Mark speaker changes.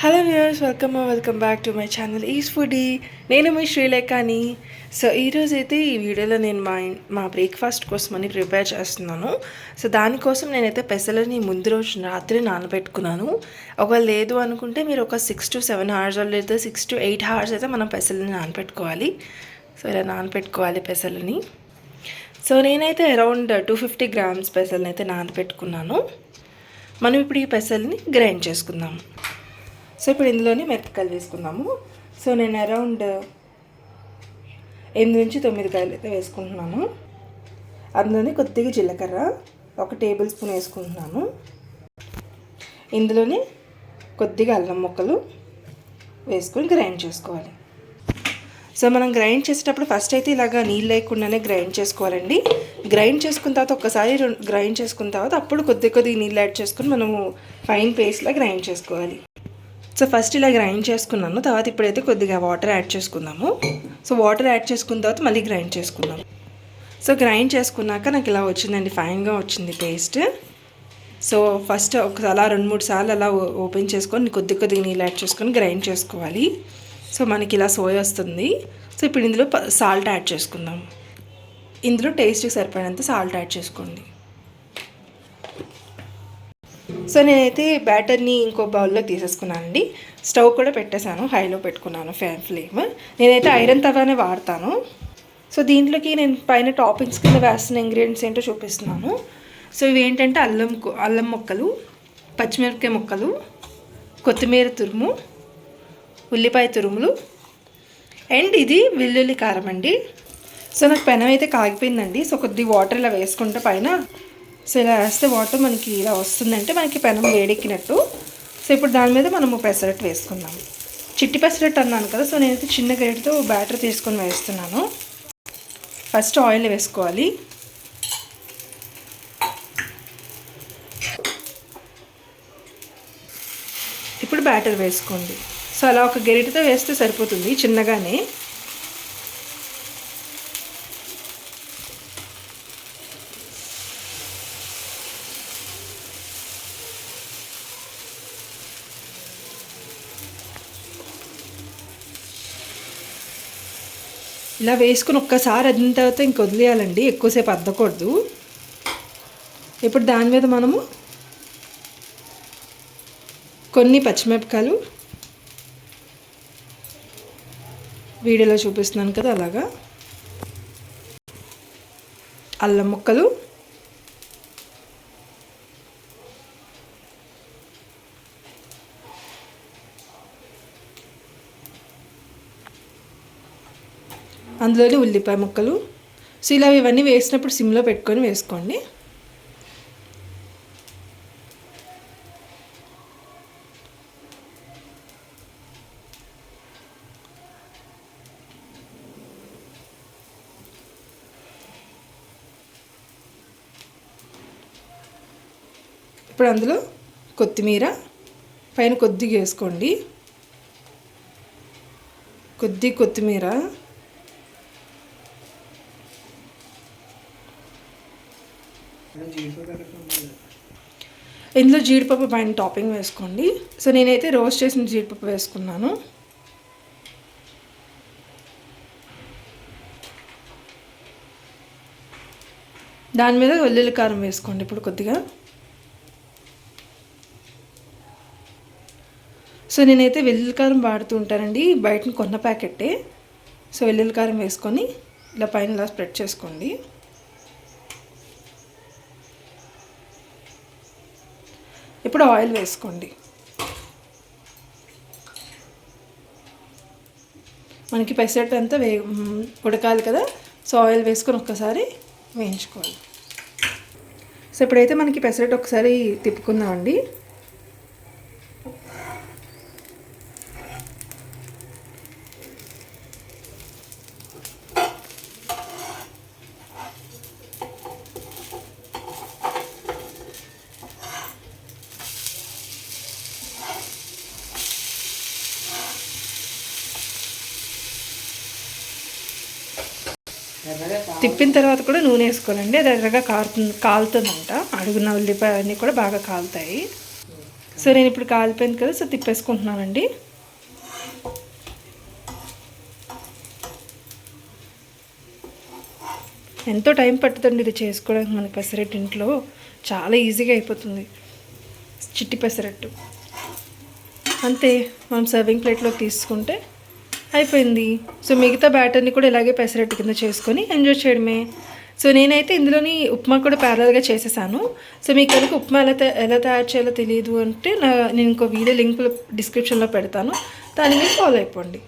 Speaker 1: Hello viewers, welcome back to my channel is foodie. నేను మీ శ్రీలేఖని. So ఈరోజు అయితే ఈ వీడియోలో నేను మా బ్రేక్ఫాస్ట్ కోసమని ప్రిపేర్ చేస్తున్నాను. సో దానికోసం నేనైతే పెసలని ముందు రోజు రాత్రి నానబెట్టుకున్నాను. ఒకవేళ లేదు అనుకుంటే మీరు ఒక 6 to 7 hours లేదా 6 to 8 hours అయితే మనం పెసలని నానబెట్టుకోవాలి. సో ఇలా నానబెట్టుకోవాలి పెసలని. సో నేనైతే అరౌండ్ 250 grams పెసలని అయితే నానబెట్టుకున్నాను. మనం ఇప్పుడు ఈ పెసల్ని గ్రైండ్ చేసుకుందాము. సో ఇప్పుడు ఇందులోనే మిరపకాయలు వేసుకుందాము. సో నేను అరౌండ్ 8 నుంచి 9 కాయలు అయితే వేసుకుంటున్నాను. అందులోనే కొద్దిగా జీలకర్ర 1 టేబుల్ స్పూన్ వేసుకుంటున్నాను. ఇందులోనే కొద్దిగా అల్లం ముక్కలు వేసుకొని గ్రైండ్ చేసుకోవాలి. సో మనం గ్రైండ్ చేసేటప్పుడు ఫస్ట్ అయితే ఇలాగా నీళ్ళు లేకుండానే గ్రైండ్ చేసుకోవాలండి. గ్రైండ్ చేసుకున్న తర్వాత ఒక్కసారి గ్రైండ్ చేసుకున్న తర్వాత అప్పుడు కొద్దిగా నీళ్ళు యాడ్ చేసుకొని మనము ఫైన్ పేస్ట్లా గ్రైండ్ చేసుకోవాలి. సో ఫస్ట్ ఇలా గ్రైండ్ చేసుకున్నాను. తర్వాత ఇప్పుడైతే కొద్దిగా వాటర్ యాడ్ చేసుకుందాము. సో వాటర్ యాడ్ చేసుకున్న తర్వాత మళ్ళీ గ్రైండ్ చేసుకుందాం. సో గ్రైండ్ చేసుకున్నాక నాకు ఇలా వచ్చిందండి, ఫైన్గా వచ్చింది పేస్ట్. సో ఫస్ట్ ఒకసారి 2-3 సార్లు అలా ఓపెన్ చేసుకొని కొద్దిగా నీళ్ళు యాడ్ చేసుకొని గ్రైండ్ చేసుకోవాలి. సో మనకి ఇలా సోయ్ వస్తుంది. సో ఇప్పుడు ఇందులో సాల్ట్ యాడ్ చేసుకుందాం. ఇందులో టేస్ట్కి సరిపడినంత సాల్ట్ యాడ్ చేసుకోండి. సో నేనైతే బ్యాటర్ని ఇంకో బౌల్లో తీసేసుకున్నానండి. స్టవ్ కూడా పెట్టేశాను, హైలో పెట్టుకున్నాను ఫ్లేమ్. నేనైతే ఐరన్ తవానే వాడతాను. సో దీంట్లోకి నేను పైన టాపింగ్స్ కింద వేస్తున్న ఇంగ్రీడియంట్స్ ఏంటో చూపిస్తున్నాను. సో ఇవి ఏంటంటే అల్లం ముక్కలు, పచ్చిమిరపకాయ ముక్కలు, కొత్తిమీర తురుము, ఉల్లిపాయ తురుములు అండ్ ఇది వెల్లుల్లి కారం అండి. సో నాకు పెనం అయితే కాగిపోయిందండి. సో కొద్ది వాటర్ ఇలా వేసుకుంటే పైన, సో ఇలా వేస్తే వాటర్ మనకి ఇలా వస్తుందంటే మనకి పెనం వేడెక్కినట్టు. సో ఇప్పుడు దాని మీద మనము పెసరట్టు వేసుకుందాం. చిట్టి పెసరట్టు అన్నాను కదా, సో నేనైతే చిన్న గరిటెతో బ్యాటర్ తీసుకొని వేస్తున్నాను. ఫస్ట్ ఆయిల్ వేసుకోవాలి. ఇప్పుడు బ్యాటర్ వేసుకోండి. సో అలా ఒక గరిటెతో వేస్తే సరిపోతుంది చిన్నగానే. ఇలా వేసుకుని ఒక్కసారి అదిన తర్వాత ఇంక వదిలేయాలండి, ఎక్కువసేపు అద్దకూడదు. ఇప్పుడు దాని మీద మనము కొన్ని పచ్చిమిరపకాయలు వీడియోలో చూపిస్తున్నాను కదా అలాగా, అల్లం ముక్కలు, అందులోనే ఉల్లిపాయ ముక్కలు. సో ఇలా ఇవన్నీ వేసినప్పుడు సిమ్లో పెట్టుకొని వేసుకోండి. ఇప్పుడు అందులో కొత్తిమీర పైన కొద్దిగా వేసుకోండి. కొత్తిమీర, ఇందులో జీడిపప్పు పైన టాపింగ్ వేసుకోండి. సో నేనైతే రోస్ట్ చేసిన జీడిపప్పు వేసుకున్నాను. దాని మీద వెల్లుల్లి కారం వేసుకోండి ఇప్పుడు కొద్దిగా. సో నేనైతే వెల్లుల్లి కారం వాడుతూ ఉంటానండి, బయట కొన్న ప్యాకెట్టే. సో వెల్లుల్లి కారం వేసుకొని ఇలా పైన ఇలా స్ప్రెడ్ చేసుకోండి. ఇప్పుడు ఆయిల్ వేసుకోండి. మనకి పెసరట్టు అంతా ఉడకాలి కదా, సో ఆయిల్ వేసుకొని ఒక్కసారి వేయించుకోవాలి. సో ఇప్పుడైతే మనకి పెసరట్టు ఒకసారి తిప్పుకుందామండి. తిప్పిన తర్వాత కూడా నూనె వేసుకోవాలండి, అది ఎర్రగా కాలుతుందంట. అడుగున ఉల్లిపాయ అన్నీ కూడా బాగా కాలుతాయి. సో నేను ఇప్పుడు కాలిపోయింది కదా, సో తిప్పేసుకుంటున్నానండి. ఎంతో టైం పట్టుదండి ఇది చేసుకోవడానికి. మనకి పెసరట్టు ఇంట్లో చాలా ఈజీగా అయిపోతుంది, చిట్టి పెసరట్టు. అంతే, మనం సర్వింగ్ ప్లేట్లోకి తీసుకుంటే అయిపోయింది. సో మిగతా బ్యాటర్ని కూడా ఇలాగే పెసరట్టు కింద చేసుకొని ఎంజాయ్ చేయడమే. సో నేనైతే ఇందులోని ఉప్మా కూడా ప్యారల్గా చేసేసాను. సో మీకు కనుక ఉప్మా ఎలా తయారు చేయాలో తెలియదు అంటే నేను ఇంకో వీడియో లింక్ డిస్క్రిప్షన్లో పెడతాను, దాన్ని మీరు ఫాలో అయిపోండి.